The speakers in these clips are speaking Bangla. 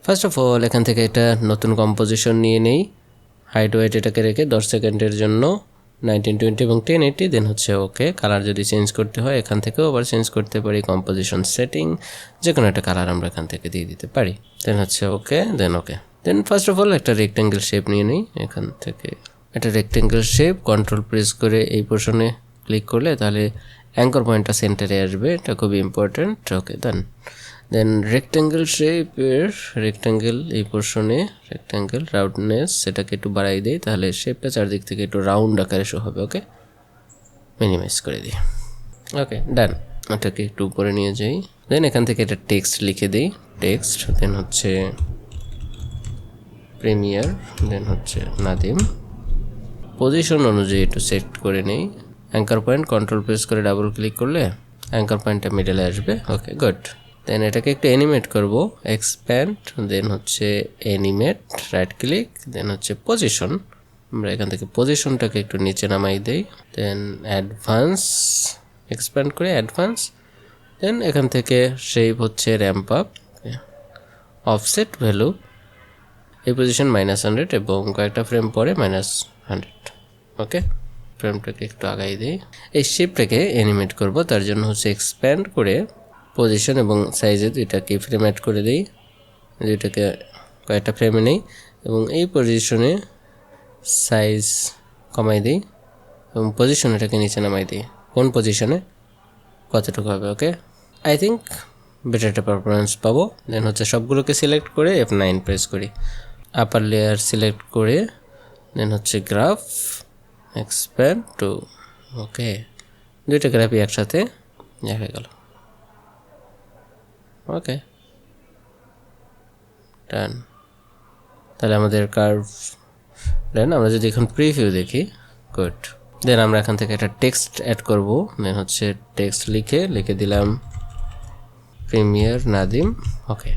ফার্স্ট অফ অল এখান থেকে একটা নতুন কম্পোজিশন নিয়ে নেই, হাইট ওয়েট এটাকে রেখে 10 সেকেন্ডের জন্য 1920 এবং 1080, দেন হচ্ছে ওকে। কালার যদি চেঞ্জ করতে হয় এখান থেকেও আবার চেঞ্জ করতে পারি, কম্পোজিশন সেটিং যে কোনো একটা কালার আমরা এখান থেকে দিয়ে দিতে পারি। দেন হচ্ছে ওকে, দেন ওকে। দেন ফার্স্ট অফ অল একটা রেক্ট্যাঙ্গেল শেপ নিয়ে নিই, এখান থেকে একটা রেক্ট্যাঙ্গেল শেপ কন্ট্রোল প্রেস করে এই পোর্শনে ক্লিক করলে তাহলে অ্যাঙ্কর পয়েন্টটা সেন্টারে আসবে, এটা খুবই ইম্পর্ট্যান্ট। ওকে দেন রেক্ট্যাঙ্গেল শেপের রেক্ট্যাঙ্গেল এই পোর্শনে রেক্ট্যাঙ্গেল রাউন্ডনেস সেটাকে একটু বাড়াই দিই, তাহলে শেপটা চারদিক থেকে একটু রাউন্ড আকারে শো হবে। ওকে, মিনিমাইজ করে দিই। ওকে ডান, ওটাকে একটু উপরে নিয়ে যাই। দেন এখান থেকে একটা টেক্সট লিখে দিই, টেক্সট, দেন হচ্ছে প্রিমিয়ার, দেন হচ্ছে নাদিম। পজিশন অনুযায়ী একটু সেট করে নেই, অ্যাঙ্কার পয়েন্ট কন্ট্রোল প্রেস করে ডাবল ক্লিক করলে অ্যাঙ্কার পয়েন্টটা মিডলে আসবে। Okay good. দেন এটাকে একটু অ্যানিমেট করব, এক্সপ্যান্ড, দেন হচ্ছে অ্যানিমেট, রাইট ক্লিক, দেন হচ্ছে পজিশন। আমরা এখান থেকে পজিশনটাকে একটু নিচে নামাই দেই, দেন অ্যাডভান্স, এক্সপ্যান্ড করে অ্যাডভান্স। দেন এখান থেকে শেপ হচ্ছে র্যাম্প আপ, অফসেট ভ্যালু এই পজিশন -100 এবং কয়েকটা ফ্রেম পরে -100। ওকে, ফ্রেমটাকে একটু আগাই দিই। এই শেপটাকে অ্যানিমেট করব, তার জন্য হচ্ছে এক্সপ্যান্ড করে পজিশন এবং সাইজে দুইটাকে ফ্রেম অ্যাড করে দিই, দুইটাকে কয়েকটা ফ্রেমে নেই এবং এই পজিশনে সাইজ কমাই দিই এবং পজিশন এটাকে নিচে নামাই দিই। কোন পজিশনে কতটুকু হবে? ওকে, আই থিঙ্ক বেটার একটা পারফরমেন্স পাবো। দেন হচ্ছে সবগুলোকে সিলেক্ট করে F9 প্রেস করি, আপার লেয়ার সিলেক্ট করে দেন হচ্ছে গ্রাফ, এক্সপ্যান্ড টু। ওকে, দুইটা গ্রাফই একসাথে দেখা গেল। ওকে ডান, তাহলে আমাদের কার্ভ দেন আমরা যদি এখন প্রিভিউ দেখি, গুড। দেন আমরা এখান থেকে একটা টেক্সট অ্যাড করব, দেন হচ্ছে টেক্সট লিখে দিলাম Premiere Nadim. Okay,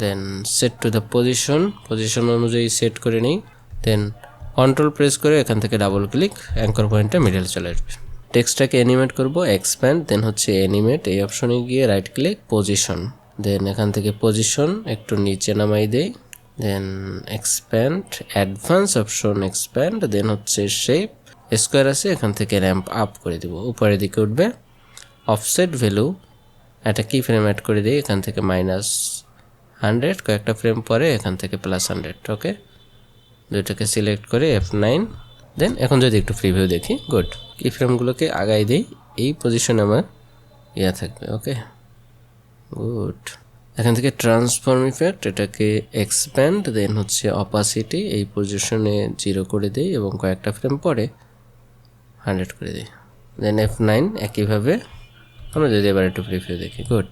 then set to the position অনুযায়ী সেট করে নিই। দেন কন্ট্রোল প্রেস করে এখান থেকে ডাবল ক্লিক, অ্যাঙ্কর পয়েন্টটা মিডল চলে আসবে। টেক্সটটাকে অ্যানিমেট করব, এক্সপ্যান্ড, দেন হচ্ছে অ্যানিমেট এই অপশনে গিয়ে রাইট ক্লিক, পজিশন। দেন এখান থেকে পজিশন একটু নিচে নামাই দেই, দেন এক্সপ্যান্ড, অ্যাডভান্স অপশন এক্সপ্যান্ড, দেন হচ্ছে শেপ স্কোয়ার আছে এখান থেকে র্যাম্প আপ করে দেবো, উপরের দিকে উঠবে। অফসেট ভ্যালু একটা কি ফ্রেম অ্যাড করে দিই, এখান থেকে -100, কয়েকটা ফ্রেম পরে এখান থেকে +100। ওকে, দুইটাকে সিলেক্ট করে F9। দেন এখন যদি একটু প্রিভিউ দেখি, গুড। কি ফ্রেমগুলোকে আগাই দিই, এই পজিশনে আমার থাকবে। Okay good. এখান থেকে ট্রান্সফর্ম ইফেক্ট এটাকে এক্সপ্যান্ড, দেন হচ্ছে অপাসিটি এই পজিশনে 0 করে দিই এবং কয়েকটা ফ্রেম পরে 100 করে দিই। দেন F9 একইভাবে। আমরা যদি এবার একটু প্রিভিউ দেখি, গুড।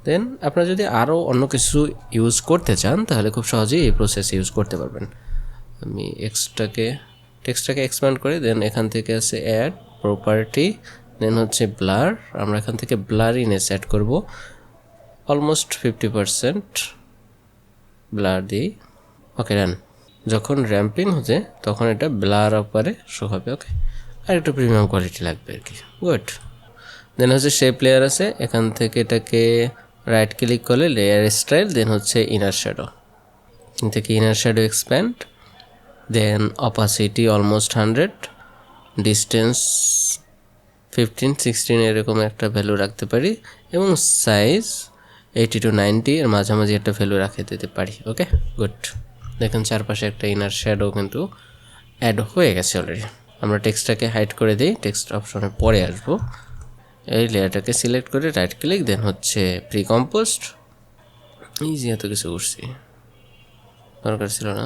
দেন আপনারা যদি আরও অন্য কিছু ইউজ করতে চান তাহলে খুব সহজেই এই প্রসেস ইউজ করতে পারবেন। আমি টেক্সটটাকে এক্সপ্যান্ড করে দেন এখান থেকে আছে অ্যাড প্রপার্টি, দেন হচ্ছে ব্লার। আমরা এখান থেকে ব্লারিনেস অ্যাড করব, অলমোস্ট 50% ব্লার দিই। ওকে ডান। যখন র্যাম্পিং হচ্ছে তখন এটা ব্লার আকারে শো হবে। ওকে, আর একটু প্রিমিয়াম কোয়ালিটি লাগবে আর কি, গুড। দেন হচ্ছে শেপ লেয়ার আছে, এখান থেকে এটাকে রাইট ক্লিক করলে লেয়ার স্টাইল, দেন হচ্ছে ইনার শ্যাডো, এখান থেকে ইনার শ্যাডো এক্সপ্যান্ড, দেন অপাসিটি অলমোস্ট 100, ডিস্টেন্স 15-16 এরকম একটা ভ্যালু রাখতে পারি এবং সাইজ 80 to 90 এর মাঝামাঝি একটা ভ্যালু রাখে দিতে পারি। Okay good. দেখেন চারপাশে একটা ইনার শ্যাডো কিন্তু অ্যাড হয়ে গেছে অলরেডি। আমরা টেক্সটটাকে হাইড করে দিই, টেক্সট অপশনে পরে আসবো। এই লেয়ারটাকে সিলেক্ট করে রাইট ক্লিক, দেন হচ্ছে প্রি কম্পোস্ট। ইজি, এত কিছু করছি, দরকার ছিল না।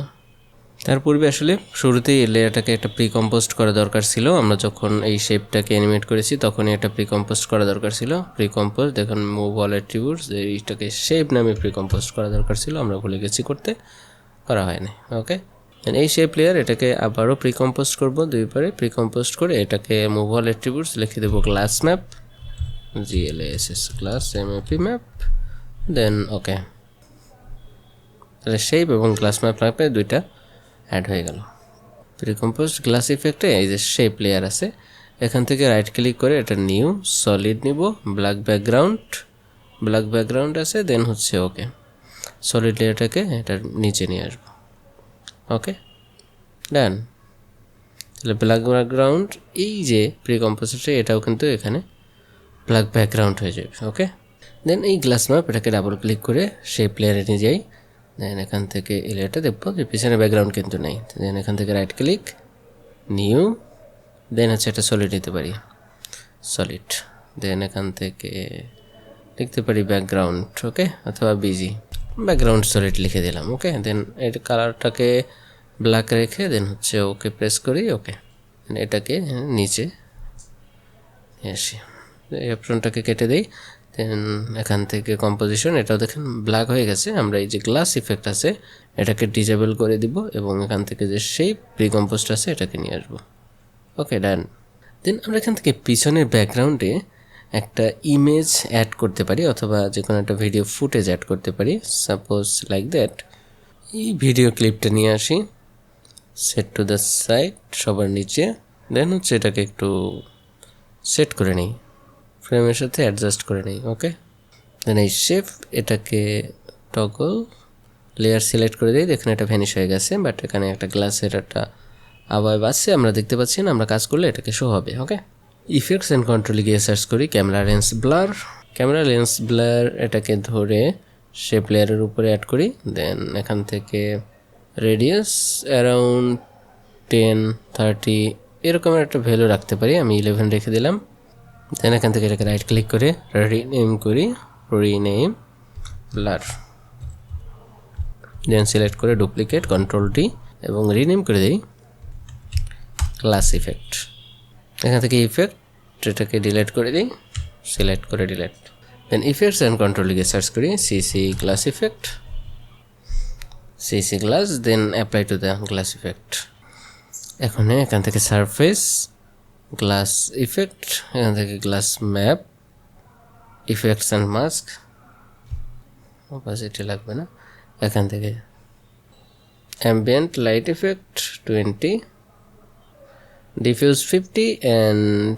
তার পূর্বে আসলে শুরুতেই এই লেয়ারটাকে একটা প্রি কম্পোস্ট করা দরকার ছিল। আমরা যখন এই শেপটাকে অ্যানিমেট করেছি তখনই একটা প্রি কম্পোস্ট করা দরকার ছিল। প্রি কম্পোস্ট দেখুন মুভ অল অ্যাট্রিবিউটস, এইটাকে শেপ নামে প্রি কম্পোস্ট করা দরকার ছিল, আমরা ভুলে গেছি করতে, করা হয়নি। ওকে, এই শেপ লেয়ার এটাকে আবারও প্রি কম্পোস্ট করবো, দুইবারে প্রি কম্পোস্ট করে এটাকে মুভ অল অ্যাট্রিবিউটস লিখে দেবো class map, GLASS class MAP map, then okay. তাহলে শেপ এবং ক্লাস ম্যাপ ম্যাপে দুইটা অ্যাড হয়ে গেল। প্রিকম্পোজড গ্লাস ইফেক্টে এই যে শেপ লেয়ার আছে, এখান থেকে রাইট ক্লিক করে এটা নিউ সলিড নিব, ব্ল্যাক ব্যাকগ্রাউন্ড আছে, দেন হচ্ছে ওকে। সলিড লেয়ারটাকে এটার নিচে নিয়ে আসবো। ওকে, ডান। তাহলে ব্ল্যাক ব্যাকগ্রাউন্ড, এই যে প্রি কম্পোজিটটা এটাও কিন্তু এখানে ব্ল্যাক ব্যাকগ্রাউন্ড হয়ে যাবে। ওকে, দেন এই গ্লাস ম্যাপ এটাকে ডাবল ক্লিক করে শেপ লেয়ারে নিয়ে যাই। দেন এখান থেকে এই লেয়ারটা দেখবো যে পিছনে ব্যাকগ্রাউন্ড কিন্তু নেই। দেন এখান থেকে রাইট ক্লিক, নিউ, দেন হচ্ছে একটা সলিড নিতে পারি, সলিড। দেন এখান থেকে লিখতে পারি ব্যাকগ্রাউন্ড, ওকে, অথবা বিজি, ব্যাকগ্রাউন্ড সলিড লিখে দিলাম। ওকে, দেন এর কালারটাকে ব্ল্যাক রেখে দেন হচ্ছে ওকে প্রেস করি। ওকে, এটাকে নিচে আসি, এই অপশনটাকে কেটে দিই। দেন এখান থেকে কম্পোজিশন, এটাও দেখেন ব্ল্যাক হয়ে গেছে। আমরা এই যে গ্লাস ইফেক্ট আছে এটাকে ডিজেবল করে দিব এবং এখান থেকে যে শেপ প্রিকম্পোজড আছে এটাকে নিয়ে আসবো। ওকে, ডান। দেন আমরা এখান থেকে পিছনের ব্যাকগ্রাউন্ডে একটা ইমেজ অ্যাড করতে পারি অথবা যে কোনো একটা ভিডিও ফুটেজ অ্যাড করতে পারি। সাপোজ লাইক দ্যাট, এই ভিডিও ক্লিপটা নিয়ে আসি, সেট টু দ্য সাইড, সবার নিচে। দেন হচ্ছে এটাকে একটু সেট করে নিই, ফ্রেমের সাথে অ্যাডজাস্ট করে নিই। ওকে, দেন এই শেপ এটাকে টগল লেয়ার সিলেক্ট করে দিই। দেখুন এটা ভ্যানিশ হয়ে গেছে, বাট এখানে একটা গ্লাসের একটা আবার বাসছে, আমরা দেখতে পাচ্ছি না। আমরা কাজ করলে এটাকে শো হবে। ওকে, ইফেক্টস অ্যান্ড কন্ট্রোলে গিয়ে সার্চ করি camera lens blur. Camera lens blur এটাকে ধরে শেপ লেয়ারের উপরে অ্যাড করি। দেন এখান থেকে রেডিয়াস অ্যারাউন্ড 10-30 এরকমের একটা ভ্যালু রাখতে পারি। আমি 11 রেখে দিলাম। দেন এখান থেকে এটাকে রাইট ক্লিক করে রিনেম করি, রিনেম ব্লার। দেন সিলেক্ট করে ডুপ্লিকেট, কন্ট্রোল ডি এবং রিনেম করে দিই গ্লাস ইফেক্ট। এখান থেকে ইফেক্ট এটাকে ডিলিট করে দিই, সিলেক্ট করে delete. Then effects and control গিয়ে সার্চ করি CC glass effect, CC glass, then apply to the glass effect. এখন এখান থেকে সারফেস গ্লাস ইফেক্ট, এখান থেকে glass map, effects and mask, opacity লাগবে না। এখান থেকে ambient light effect 20, diffuse 50 and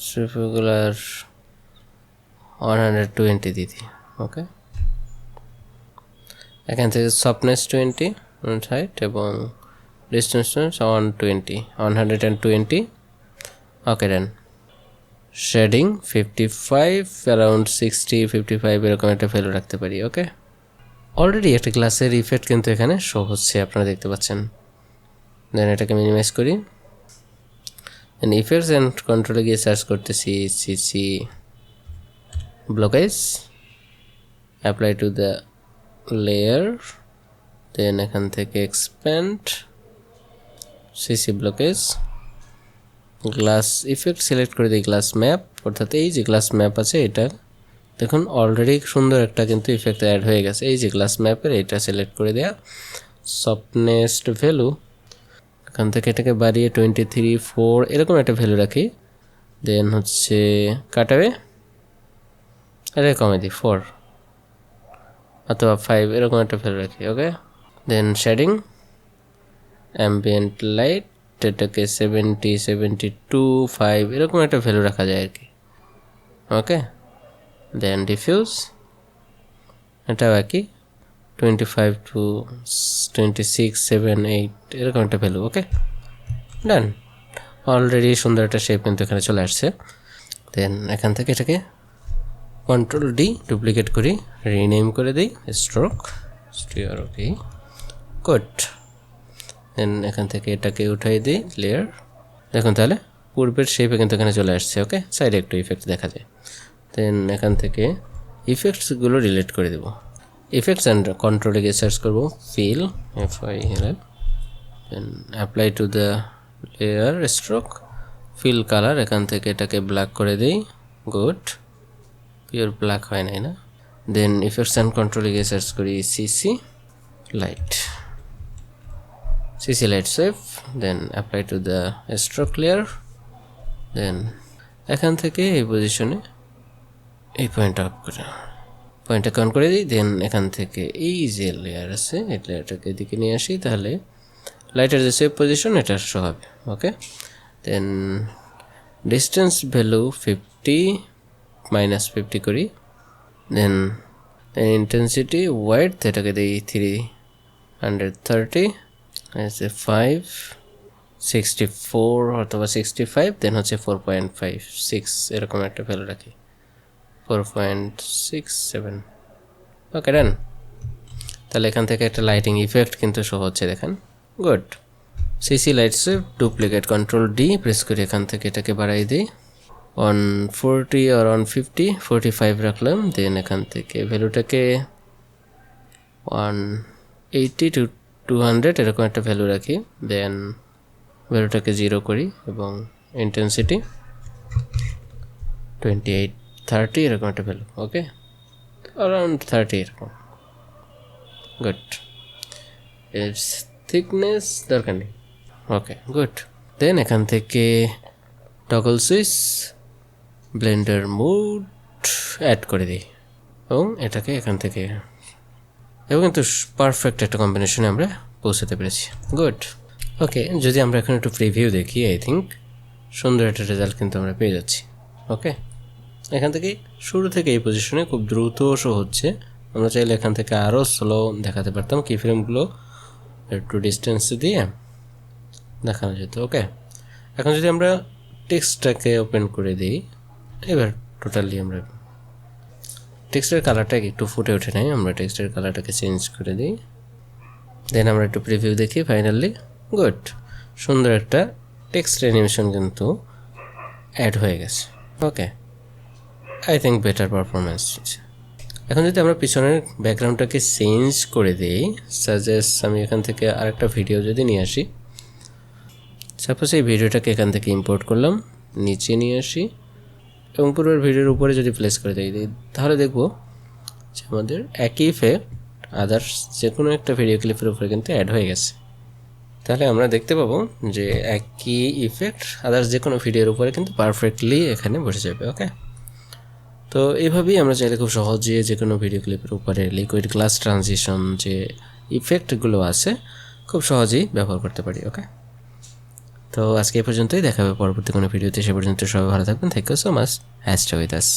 specular 120 দিদি। ওকে, এখান থেকে সফটনেস 20 হাইট এবং distance 120। Okay, then shading 55, around 60-55 এরকম একটা ভ্যালু রাখতে পারি। ওকে, অলরেডি একটা গ্লাসের ইফেক্ট কিন্তু এখানে শো হচ্ছে, আপনারা দেখতে পাচ্ছেন। দেন এটাকে মিনিমাইজ করি। দেন ইফেক্টস অ্যান্ড কন্ট্রোলে গিয়ে সার্চ করতেছি CC blockage, apply to the layer. Then এখান থেকে expand CC blockage, glass effect select করে দিই গ্লাস ম্যাপ, অর্থাৎ এই যে গ্লাস ম্যাপ আছে এটা দেখুন অলরেডি সুন্দর একটা কিন্তু ইফেক্ট অ্যাড হয়ে গেছে। এই যে গ্লাস ম্যাপের এটা সিলেক্ট করে দেওয়া, সফটনেস ভ্যালু এখান থেকে এটাকে বাড়িয়ে 23-4 এরকম একটা ভ্যালু রাখি। দেন হচ্ছে কাটাবে এটা কমে দিই 4 অথবা 5 এরকম একটা ভ্যালু রাখি। ওকে, দেন শেডিং অ্যাম্বিয়েন্ট লাইট এটাকে 70-72-5 এরকম একটা ভ্যালু রাখা যায় আর কি। ওকে, দেন ডিফিউজ এটাও একই 25-26-7-8 এরকম একটা ভ্যালু। ওকে, ডান। অলরেডি সুন্দর একটা শেপ কিন্তু এখানে চলে আসছে। দেন এখান থেকে এটাকে কন্ট্রোল ডি ডুপ্লিকেট করি, রিনেম করে দিই স্ট্রোক, স্টিওরোকে কোট। দেন এখান থেকে এটাকে উঠাই দিই লেয়ার। দেখুন তাহলে পূর্বের শেপে কিন্তু এখানে চলে আসছে। ওকে, সাইডে একটু ইফেক্ট দেখা যায়। দেন এখান থেকে ইফেক্টসগুলো ডিলিট করে দেবো। ইফেক্টস অ্যান্ড কন্ট্রোলে গিয়ে সার্চ করবো fill, FIL, then apply to the layer stroke, fill colour, এখান থেকে এটাকে ব্ল্যাক করে দিই। গুড, পিওর ব্ল্যাক হয় নাই না। দেন ইফেক্টস অ্যান্ড কন্ট্রোলে গিয়ে সার্চ করি CC light, CC light shape, then apply to the stroke layer, then এখান থেকে এই পজিশনে এই পয়েন্ট আপ করে পয়েন্টটা কাউন্ট করে দিই। দেন এখান থেকে এই যে লেয়ার আছে এই লেয়ারটাকে এদিকে নিয়ে আসি, তাহলে লাইটের যে সেভ পজিশন এটা শো হবে। ওকে, দেন ডিস্টেন্স ভ্যালু 50 -50 করি। দেন ইন্টেন্সিটি ওয়াইড এটাকে দিই 330, 564 অথবা 65, দেন হচ্ছে 4.56 এরকম একটা ভ্যালু রাখি, 4.67। ওকে ডান। তাহলে এখান থেকে একটা লাইটিং ইফেক্ট কিন্তু শো হচ্ছে, দেখেন। গুড। সিসি লাইটসে ডুপ্লিকেট, কন্ট্রোল ডি প্রেস করে এখান থেকে এটাকে বাড়াই দিই 140 আর 150, 45 রাখলাম। দেন এখান থেকে ভ্যালুটাকে 180 to 200 এরকম একটা ভ্যালু রাখি। দেন ভ্যালুটাকে 0 করি এবং ইন্টেন্সিটি 28, 30 এরকম একটা ভ্যালু। ওকে, অ্যারাউন্ড 30 এরকম। গুড। এর থিকনেস দরকার নেই। ওকে, গুড। দেন এখান থেকে toggle switch, blender mode add করে দিই এবং এটাকে এখান থেকে, এবং কিন্তু পারফেক্ট একটা কম্বিনেশনে আমরা পৌঁছাতে পেরেছি। গুড। ওকে, যদি আমরা এখন একটু প্রিভিউ দেখি, আই থিঙ্ক সুন্দর একটা রেজাল্ট কিন্তু আমরা পেয়ে যাচ্ছি। ওকে, এখান থেকে শুরু থেকে এই পজিশনে খুব দ্রুত শো হচ্ছে। আমরা চাইলে এখান থেকে আরও স্লো দেখাতে পারতাম, কি ফ্রেমগুলো একটু ডিস্টেন্স দিয়ে দেখানো যেত। ওকে, এখন যদি আমরা টেক্সটটাকে ওপেন করে দিই, এবার টোটালি আমরা টেক্সটের কালারটাকে একটু ফুটে ওঠে নাই, আমরা টেক্সটের কালারটাকে চেঞ্জ করে দিই। দেন আমরা একটু প্রিভিউ দেখি। ফাইনালি গুড, সুন্দর একটা টেক্সট অ্যানিমেশন কিন্তু অ্যাড হয়ে গেছে। ওকে, আই থিঙ্ক বেটার পারফরমেন্স। এখন যদি আমরা পিছনের ব্যাকগ্রাউন্ডটাকে চেঞ্জ করে দিই, সাজেস্ট আমি এখান থেকে আরেকটা ভিডিও যদি নিয়ে আসি, সাপোজ এই ভিডিওটাকে এখান থেকে ইম্পোর্ট করলাম, নিচে নিয়ে আসি এবং পুরোর ভিডিওর উপরে যদি প্লেস করে দিই, তাহলে দেখব যে আমাদের একই ইফেক্ট আদার্স যে কোনো একটা ভিডিও ক্লিপের উপরে কিন্তু অ্যাড হয়ে গেছে। তাহলে আমরা দেখতে পাবো যে একই ইফেক্ট আদার্স যে কোনো ভিডিওর উপরে কিন্তু পারফেক্টলি এখানে বসে যাবে। ওকে, তো এইভাবেই আমরা চাইলে খুব সহজে যে কোনো ভিডিও ক্লিপের উপরে লিকুইড গ্লাস ট্রানজিশন যে ইফেক্টগুলো আছে খুব সহজেই ব্যবহার করতে পারি। ওকে, তো আজকে এই পর্যন্তই, দেখা হবে পরবর্তী কোনো ভিডিওতে। সে পর্যন্ত সবাই ভালো থাকবেন। Thank you so much, has stay with us.